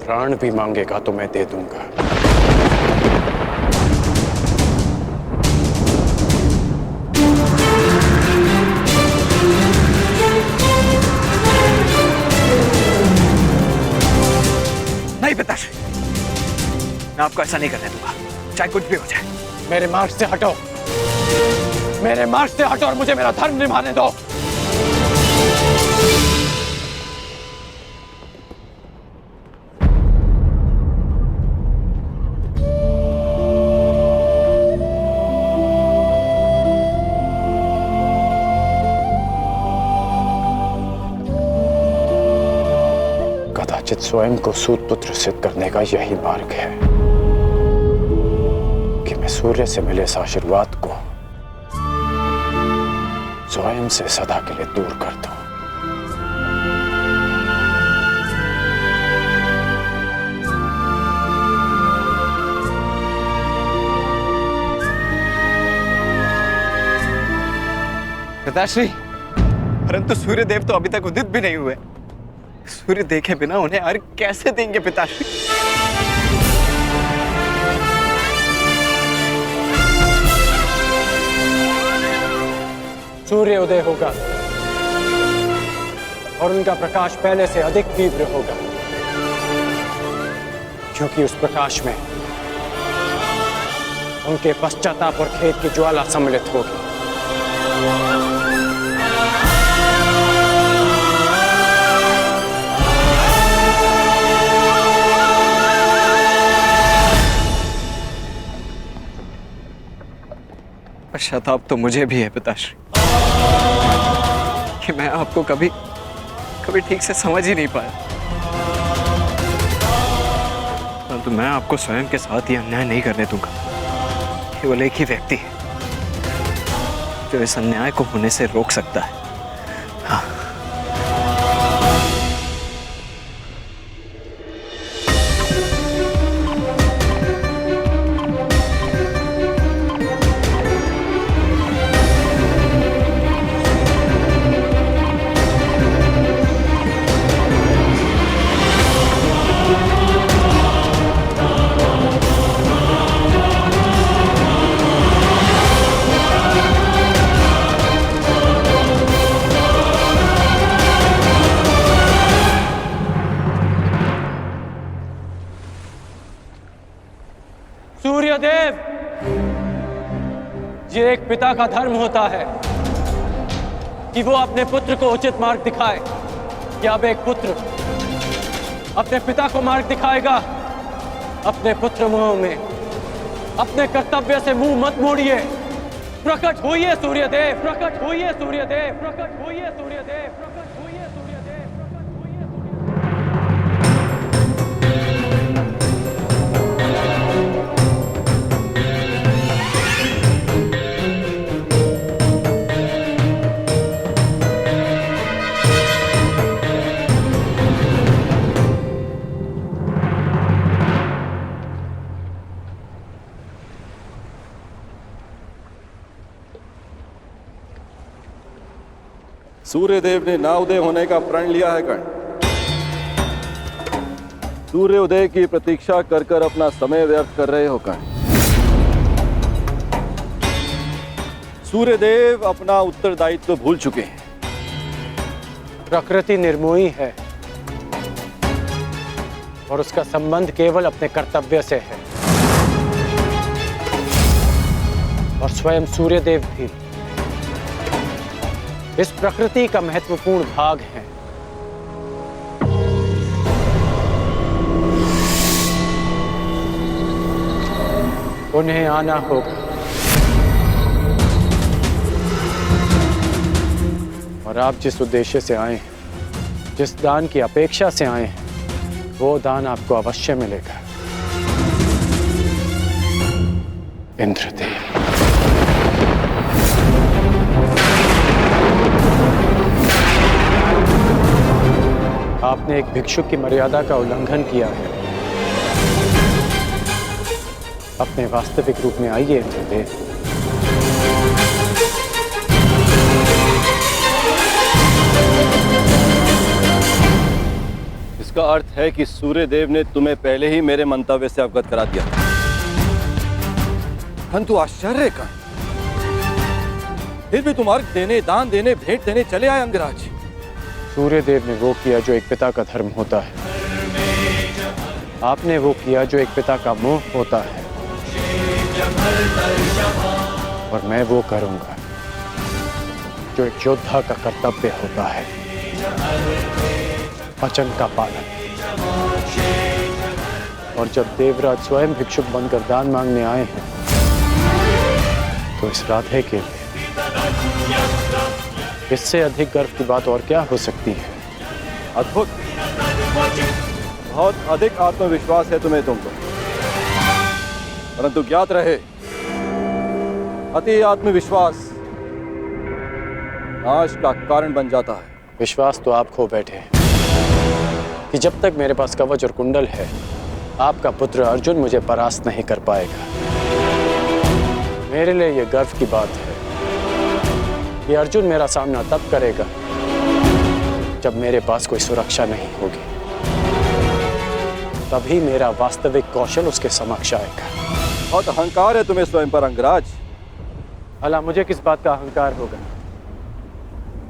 प्राण भी मांगेगा तो मैं दे दूंगा। नहीं पिताश्री, मैं आपको ऐसा नहीं करने दूंगा, चाहे कुछ भी हो जाए। मेरे मार्ग से हटो, मेरे मार्ग से हटो और मुझे मेरा धर्म निभाने दो। कदाचित स्वयं को सूतपुत्र सिद्ध करने का यही मार्ग है कि मैं सूर्य से मिले इस आशीर्वाद को स्वयं से सदा के लिए दूर कर दूं। पिताश्री, परंतु सूर्यदेव तो अभी तक उदित भी नहीं हुए। सूर्य देखे बिना उन्हें अर्घ कैसे देंगे पिताश्री? सूर्य उदय होगा और उनका प्रकाश पहले से अधिक तीव्र होगा, क्योंकि उस प्रकाश में उनके पश्चाताप और खेद की ज्वाला सम्मिलित होगी। पश्चाताप तो मुझे भी है पिताश्री कि मैं आपको कभी ठीक से समझ ही नहीं पाया। परंतु मैं आपको स्वयं के साथ ये अन्याय नहीं करने दूंगा। केवल एक ही व्यक्ति है जो इस अन्याय को होने से रोक सकता है। हाँ। सूर्यदेव, ये एक पिता का धर्म होता है कि वो अपने पुत्र को उचित मार्ग दिखाए। क्या अब एक पुत्र अपने पिता को मार्ग दिखाएगा? अपने पुत्र मोह में अपने कर्तव्य से मुंह मत मोड़िए। प्रकट होइए सूर्यदेव, प्रकट होइए सूर्यदेव, प्रकट होइए सूर्यदेव, प्रकट होइए सूर्यदेव, प्रकट होइए सूर्यदेव ने ना उदय होने का प्रण लिया है कर्ण। सूर्य उदय की प्रतीक्षा कर कर अपना समय व्यर्थ कर रहे हो कर्ण। सूर्यदेव अपना उत्तरदायित्व तो भूल चुके हैं। प्रकृति निर्मोही है और उसका संबंध केवल अपने कर्तव्य से है, और स्वयं सूर्यदेव भी इस प्रकृति का महत्वपूर्ण भाग है। उन्हें आना होगा और आप जिस उद्देश्य से आए हैं, जिस दान की अपेक्षा से आए हैं, वो दान आपको अवश्य मिलेगा। इंद्रदेव, आपने एक भिक्षुक की मर्यादा का उल्लंघन किया है। अपने वास्तविक रूप में आइए इंद्रदेव। इस जिसका अर्थ है कि सूर्यदेव ने तुम्हें पहले ही मेरे मंतव्य से अवगत करा दिया। परंतु आश्चर्य का, फिर भी तुम अर्घ देने, दान देने, भेंट देने चले आए अंगराज। सूर्यदेव ने वो किया जो एक पिता का धर्म होता है, आपने वो किया जो एक पिता का मोह होता है, और मैं वो करूंगा जो एक योद्धा का कर्तव्य होता है, वचन का पालन। और जब देवराज स्वयं भिक्षुक बनकर दान मांगने आए हैं, तो इस राधे के लिए इससे अधिक गर्व की बात और क्या हो सकती है। अद्भुत, बहुत अधिक आत्मविश्वास है तुम्हें तुमको, परंतु ज्ञात रहे, अति आत्मविश्वास नाश का कारण बन जाता है। विश्वास तो आप खो बैठे हैं कि जब तक मेरे पास कवच और कुंडल है, आपका पुत्र अर्जुन मुझे परास्त नहीं कर पाएगा। मेरे लिए यह गर्व की बात है कि अर्जुन मेरा सामना तब करेगा जब मेरे पास कोई सुरक्षा नहीं होगी, तभी मेरा वास्तविक कौशल उसके समक्ष आएगा। बहुत अहंकार है तुम्हें स्वयं पर अंगराज। भला मुझे किस बात का अहंकार होगा?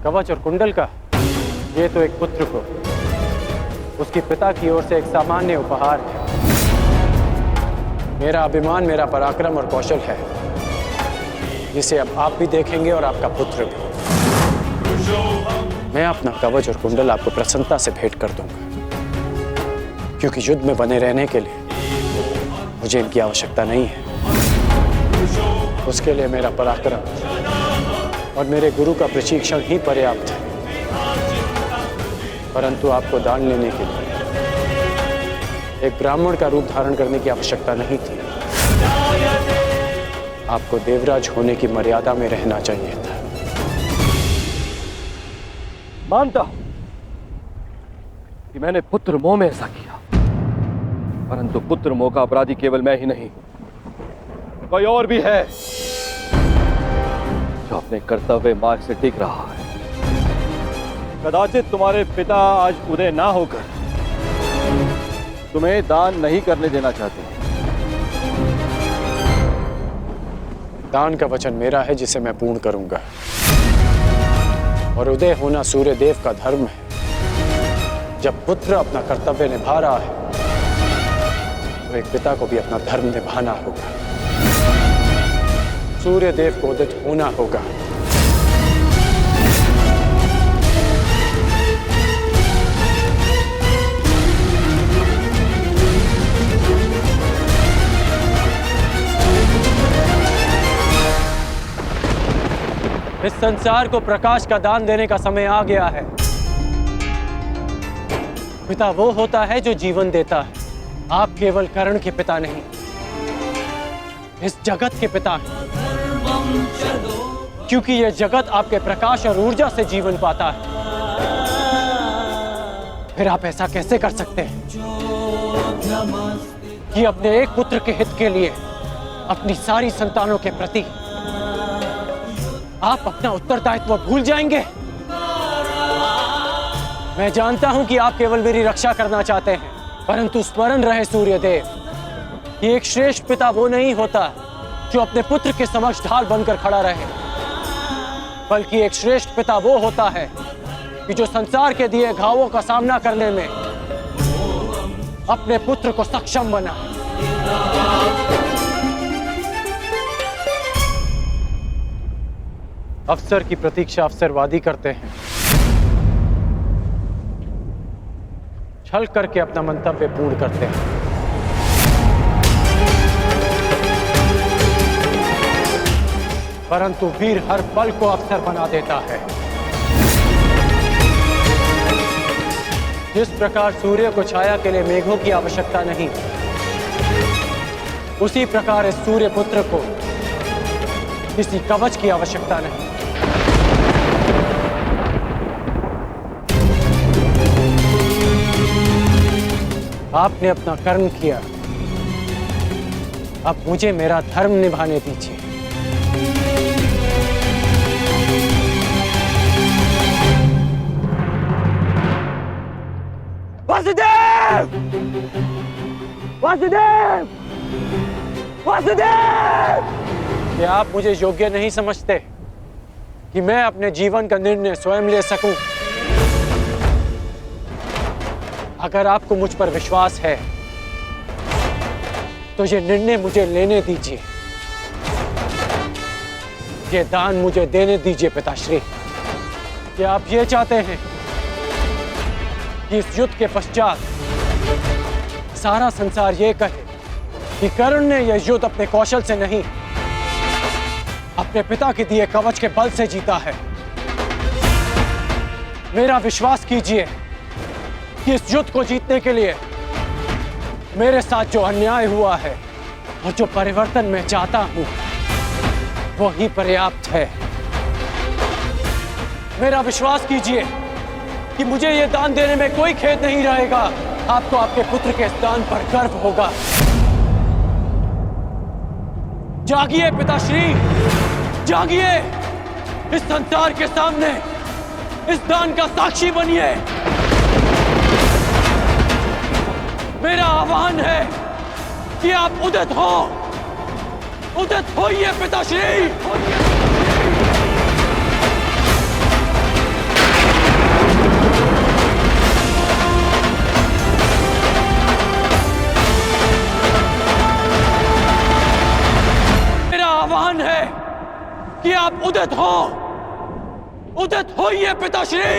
कवच और कुंडल का? ये तो एक पुत्र को उसके पिता की ओर से एक सामान्य उपहार है। मेरा अभिमान, मेरा पराक्रम और कौशल है, जिसे अब आप भी देखेंगे और आपका पुत्र भी। मैं अपना कवच और कुंडल आपको प्रसन्नता से भेंट कर दूंगा, क्योंकि युद्ध में बने रहने के लिए मुझे इनकी आवश्यकता नहीं है। उसके लिए मेरा पराक्रम और मेरे गुरु का प्रशिक्षण ही पर्याप्त है। परंतु आपको दान लेने के लिए एक ब्राह्मण का रूप धारण करने की आवश्यकता नहीं थी। आपको देवराज होने की मर्यादा में रहना चाहिए था। मानता हूं कि मैंने पुत्र मोह में ऐसा किया, परंतु पुत्र मोह का अपराधी केवल मैं ही नहीं, कोई और भी है जो अपने कर्तव्य मार्ग से टिक रहा है। कदाचित तुम्हारे पिता आज उदय ना होकर तुम्हें दान नहीं करने देना चाहते। दान का वचन मेरा है, जिसे मैं पूर्ण करूंगा, और उदय होना सूर्यदेव का धर्म है। जब पुत्र अपना कर्तव्य निभा रहा है, तो एक पिता को भी अपना धर्म निभाना होगा। सूर्यदेव को उदित होना होगा। इस संसार को प्रकाश का दान देने का समय आ गया है। पिता वो होता है जो जीवन देता है। आप केवल कर्ण के पिता नहीं, इस जगत के पिता हैं। क्योंकि यह जगत आपके प्रकाश और ऊर्जा से जीवन पाता है। फिर आप ऐसा कैसे कर सकते हैं कि अपने एक पुत्र के हित के लिए अपनी सारी संतानों के प्रति आप अपना उत्तरदायित्व भूल जाएंगे? मैं जानता हूं कि आप केवल मेरी रक्षा करना चाहते हैं, परंतु स्मरण रहे सूर्यदेव, कि एक श्रेष्ठ पिता वो नहीं होता जो अपने पुत्र के समक्ष ढाल बनकर खड़ा रहे, बल्कि एक श्रेष्ठ पिता वो होता है कि जो संसार के दिए घावों का सामना करने में अपने पुत्र को सक्षम बना। अवसर की प्रतीक्षा अवसरवादी करते हैं, छल करके अपना मंतव्य पूर्ण करते हैं। परंतु वीर हर पल को अवसर बना देता है। जिस प्रकार सूर्य को छाया के लिए मेघों की आवश्यकता नहीं, उसी प्रकार इस सूर्य पुत्र को किसी कवच की आवश्यकता नहीं। आपने अपना कर्म किया, अब मुझे मेरा धर्म निभाने दीजिए। वासुदेव! वासुदेव! वासुदेव! क्या आप मुझे योग्य नहीं समझते कि मैं अपने जीवन का निर्णय स्वयं ले सकूं? अगर आपको मुझ पर विश्वास है तो ये निर्णय मुझे लेने दीजिए, ये दान मुझे देने दीजिए पिताश्री। क्या आप ये चाहते हैं कि इस युद्ध के पश्चात सारा संसार ये कहे कि कर्ण ने यह युद्ध अपने कौशल से नहीं, अपने पिता के दिए कवच के बल से जीता है? मेरा विश्वास कीजिए कि इस युद्ध को जीतने के लिए मेरे साथ जो अन्याय हुआ है और जो परिवर्तन मैं चाहता हूं वो ही पर्याप्त है। मेरा विश्वास कीजिए कि मुझे ये दान देने में कोई खेद नहीं रहेगा। आपको आपके पुत्र के इस दान पर गर्व होगा। जागिए पिताश्री, जागिए, इस संसार के सामने इस दान का साक्षी बनिए। मेरा आह्वान है कि आप उदित हो, उदित होइए पिताश्री। मेरा आह्वान है कि आप उदित हो, उदित होइए पिताश्री।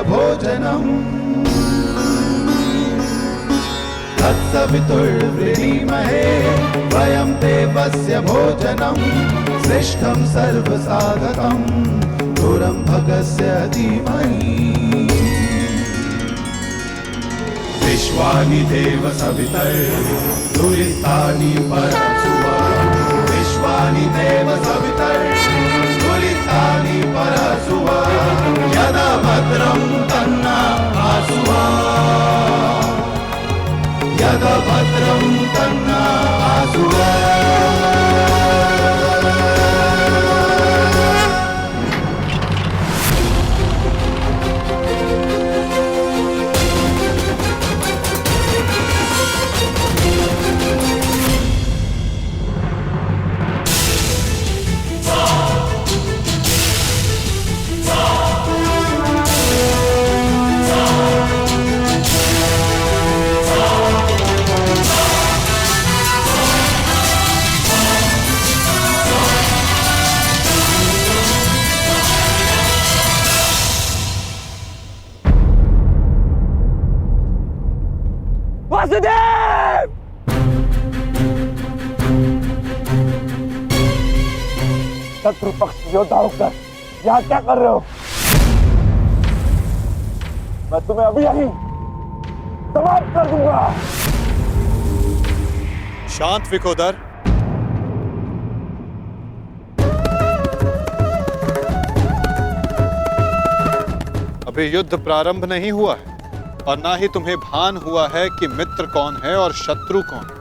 भोजनम् तत्सवितुर्वृणीमहे वयं देवस्य भोजनं श्रेष्ठं सर्वसाधकं दूरं भगस्य धीमहि विश्वानि देव सवितर्दुरितानि परशुवा विश्वानि देव सवितर्दुरितानि परशुवा यदा भद्रं तन्ना आसुवा यदा भद्रं तन्ना आसुवा। वासुदेव! शत्रु पक्ष योद्धा होकर यहाँ क्या कर रहे हो? मैं तुम्हें अभी यहीं समाप्त कर दूंगा। शांत विकोदर, अभी युद्ध प्रारंभ नहीं हुआ है और ना ही तुम्हें भान हुआ है कि मित्र कौन है और शत्रु कौन है।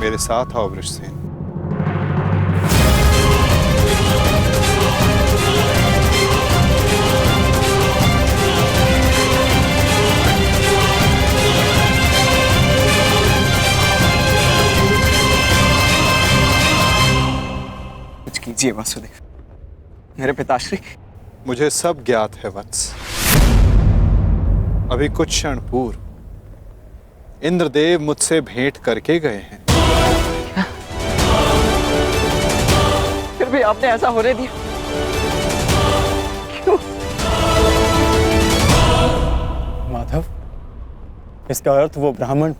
मेरे साथ आओ वृषसेन। कीजिए वासुदेव, मेरे पिताश्री। मुझे सब ज्ञात है वत्स। अभी कुछ क्षण पूर्व इंद्रदेव मुझसे भेंट करके गए हैं। फिर भी आपने ऐसा होने दिया क्यों? माधव, इसका अर्थ वो ब्राह्मण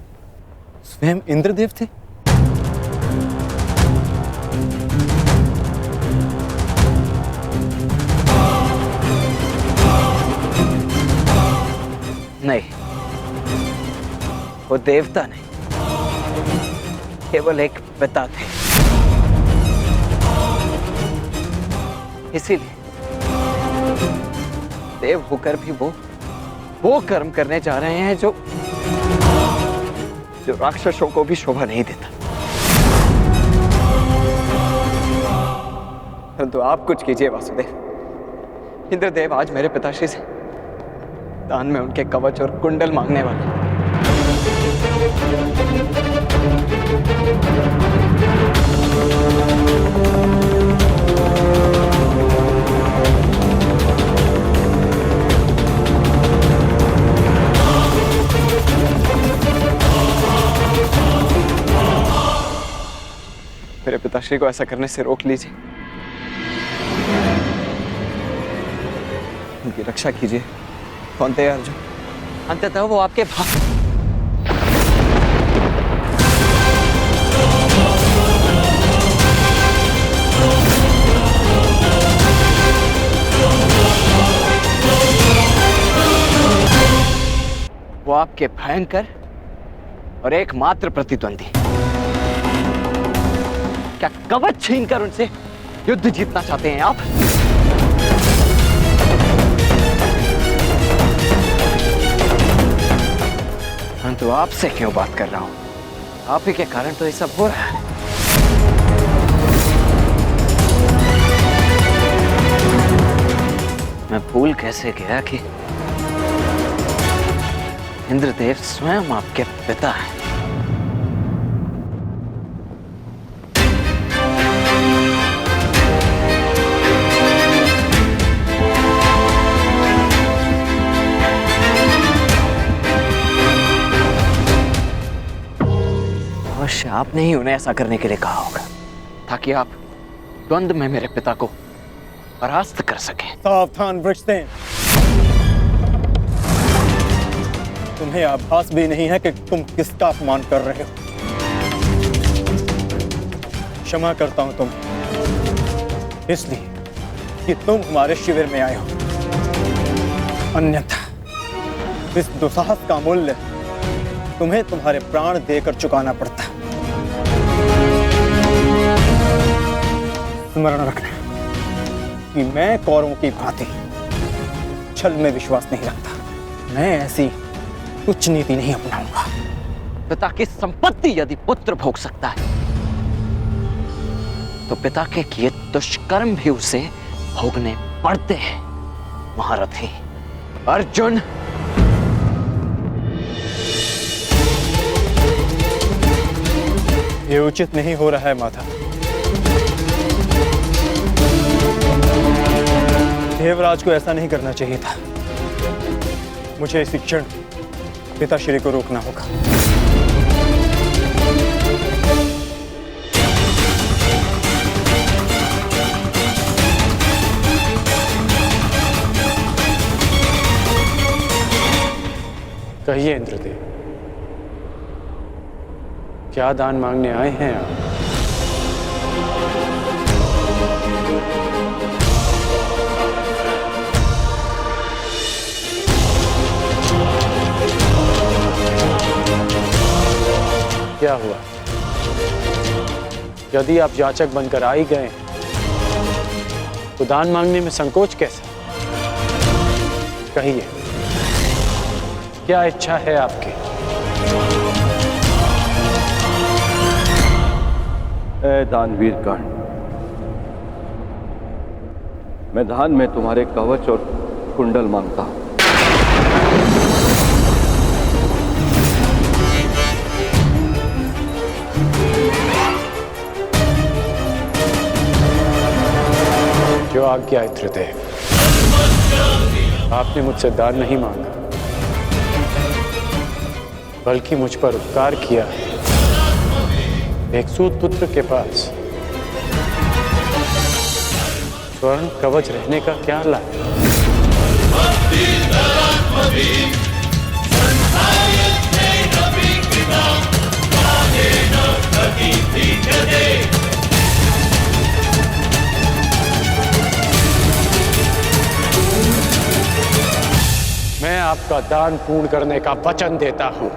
स्वयं इंद्रदेव थे। नहीं, वो देवता नहीं, केवल एक पिता थे। इसीलिए देव होकर भी वो कर्म करने जा रहे हैं जो राक्षसों को भी शोभा नहीं देता। परंतु आप कुछ कीजिए वासुदेव। इंद्रदेव आज मेरे पिताश्री से दान में उनके कवच और कुंडल मांगने वाले। मेरे पिताश्री को ऐसा करने से रोक लीजिए, उनकी रक्षा कीजिए। कौन थे अर्जुन? अंततः वो आपके वो आपके भयंकर और एकमात्र प्रतिद्वंदी। क्या कवच छीनकर उनसे युद्ध जीतना चाहते हैं आप? परंतु आपसे क्यों बात कर रहा हूं? आप ही के कारण तो ये सब हो रहा है। मैं भूल कैसे गया कि इंद्रदेव स्वयं आपके पिता हैं। अवश्य आपने ही उन्हें ऐसा करने के लिए कहा होगा, ताकि आप द्वंद्व में मेरे पिता को परास्त कर सकें। सावधान वृषसेन, तुम्हें आभास भी नहीं है कि तुम किसका अपमान कर रहे हो। क्षमा करता हूं तुम्हें, इसलिए कि तुम हमारे शिविर में आए हो। अन्यथा इस दुस्साहस का मूल्य तुम्हें तुम्हारे प्राण देकर चुकाना पड़ता। स्मरण रखना कि मैं कौरवों की भांति छल में विश्वास नहीं रखता। मैं ऐसी कुछ नीति नहीं अपनाऊंगा। पिता की संपत्ति यदि पुत्र भोग सकता है, तो पिता के किए दुष्कर्म भी उसे भोगने पड़ते हैं। महारथी अर्जुन, ये उचित नहीं हो रहा है माता। देवराज को ऐसा नहीं करना चाहिए था। मुझे इसी क्षण पिताश्री को रोकना होगा। कहिए इंद्रदेव, क्या दान मांगने आए हैं आप? क्या हुआ? यदि आप याचक बनकर आ ही गए तो दान मांगने में संकोच कैसा? कहिए, क्या इच्छा है आपकी? ऐ दानवीर कर्ण, मैं दान में तुम्हारे कवच और कुंडल मांगता हूं। जो आज्ञा इंद्रदेव। आपने मुझसे दान नहीं मांगा, बल्कि मुझ पर उपकार किया है। एक सूत पुत्र के पास स्वर्ण कवच रहने का क्या लाभ? भक्ति आपका दान पूर्ण करने का वचन देता हूं।